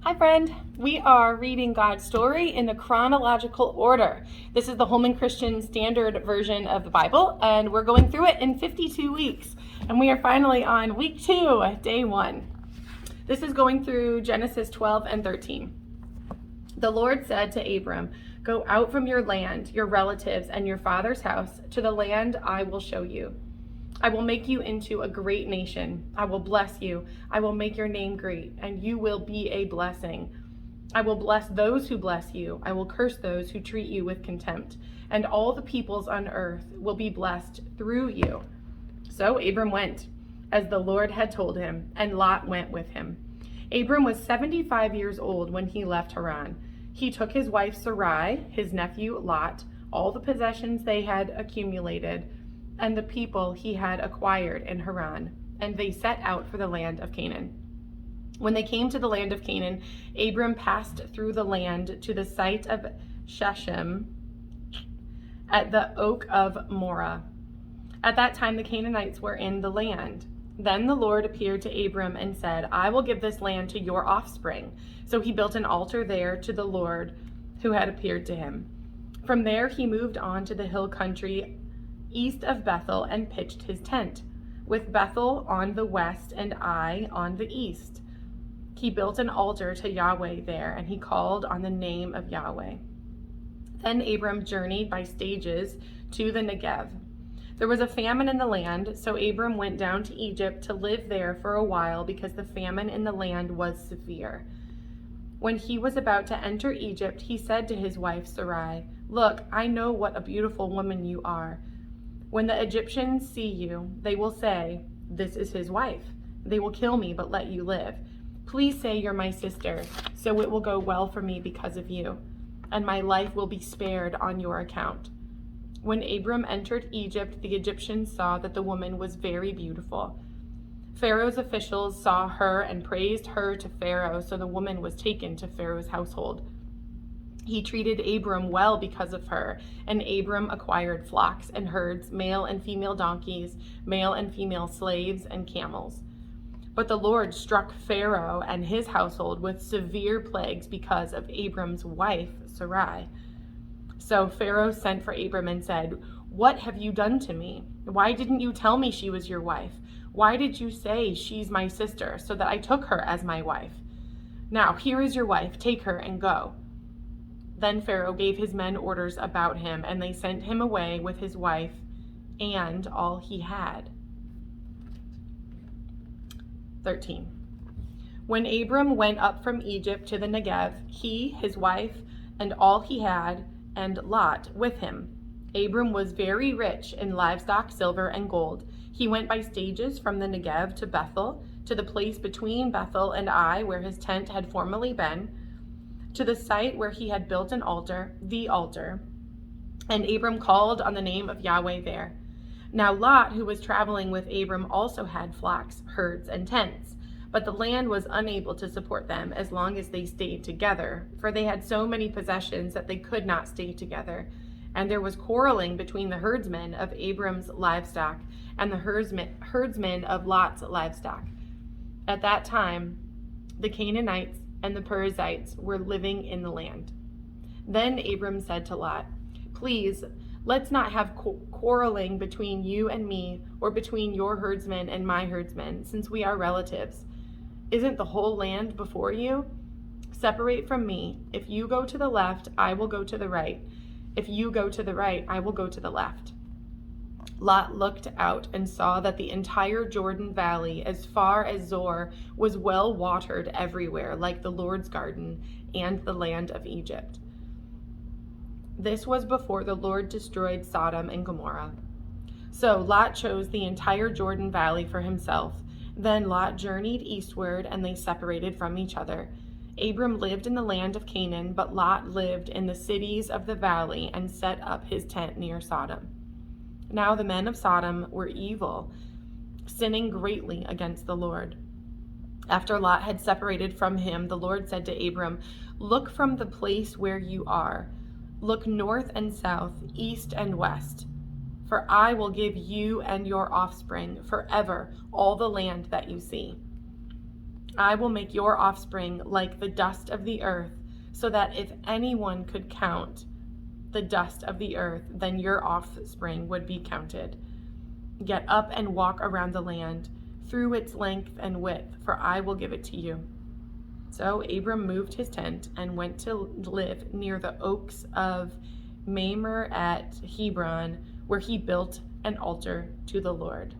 Hi friend, we are reading God's story in the chronological order. This is the Holman Christian Standard Version of the Bible, and we're going through it in 52 weeks. And we are finally on week 2, day 1. This is going through Genesis 12 and 13. The Lord said to Abram, "Go out from your land, your relatives, and your father's house to the land I will show you. I will make you into a great nation. I will bless you. I will make your name great, and you will be a blessing. I will bless those who bless you. I will curse those who treat you with contempt, and all the peoples on earth will be blessed through you." So Abram went, as the Lord had told him, and Lot went with him. Abram was 75 years old when he left Haran. He took his wife Sarai, his nephew Lot, all the possessions they had accumulated, and the people he had acquired in Haran, and they set out for the land of Canaan. When they came to the land of Canaan, Abram passed through the land to the site of Shechem at the oak of Moreh. At that time the Canaanites were in the land. Then the Lord appeared to Abram and said, "I will give this land to your offspring." So he built an altar there to the Lord who had appeared to him. From there he moved on to the hill country east of Bethel and pitched his tent, with Bethel on the west and Ai on the east. He built an altar to Yahweh there, and he called on the name of Yahweh. Then Abram journeyed by stages to the Negev. There was a famine in the land, so Abram went down to Egypt to live there for a while because the famine in the land was severe. When he was about to enter Egypt, he said to his wife Sarai, "Look, I know what a beautiful woman you are. When the Egyptians see you, they will say, 'This is his wife.' They will kill me, but let you live. Please say you're my sister, so it will go well for me because of you, and my life will be spared on your account." When Abram entered Egypt, the Egyptians saw that the woman was very beautiful. Pharaoh's officials saw her and praised her to Pharaoh, so the woman was taken to Pharaoh's household. He treated Abram well because of her, and Abram acquired flocks and herds, male and female donkeys, male and female slaves, and camels. But the Lord struck Pharaoh and his household with severe plagues because of Abram's wife, Sarai. So Pharaoh sent for Abram and said, "What have you done to me? Why didn't you tell me she was your wife? Why did you say she's my sister, so that I took her as my wife? Now here is your wife, take her and go." Then Pharaoh gave his men orders about him, and they sent him away with his wife and all he had. 13. When Abram went up from Egypt to the Negev, he, his wife, and all he had, and Lot with him. Abram was very rich in livestock, silver, and gold. He went by stages from the Negev to Bethel, to the place between Bethel and Ai, where his tent had formerly been, to the site where he had built an altar, the altar, and Abram called on the name of Yahweh there. Now Lot, who was traveling with Abram, also had flocks, herds, and tents, but the land was unable to support them as long as they stayed together, for they had so many possessions that they could not stay together. And there was quarreling between the herdsmen of Abram's livestock and the herdsmen of Lot's livestock. At that time, the Canaanites and the Perizzites were living in the land. Then Abram said to Lot, "Please, let's not have quarreling between you and me, or between your herdsmen and my herdsmen, since we are relatives. Isn't the whole land before you? Separate from me. If you go to the left, I will go to the right. If you go to the right, I will go to the left." Lot looked out and saw that the entire Jordan Valley, as far as Zoar, was well watered everywhere, like the Lord's garden and the land of Egypt. This was before the Lord destroyed Sodom and Gomorrah. So Lot chose the entire Jordan Valley for himself. Then Lot journeyed eastward, and they separated from each other. Abram lived in the land of Canaan, but Lot lived in the cities of the valley and set up his tent near Sodom. Now the men of Sodom were evil, sinning greatly against the Lord. After Lot had separated from him, the Lord said to Abram, "Look from the place where you are. Look north and south, east and west. For I will give you and your offspring forever all the land that you see. I will make your offspring like the dust of the earth, so that if anyone could count the dust of the earth, then your offspring would be counted. Get up and walk around the land, through its length and width, for I will give it to you." So Abram moved his tent and went to live near the oaks of Mamre at Hebron, where he built an altar to the Lord.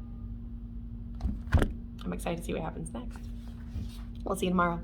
I'm excited to see what happens next. We'll see you tomorrow.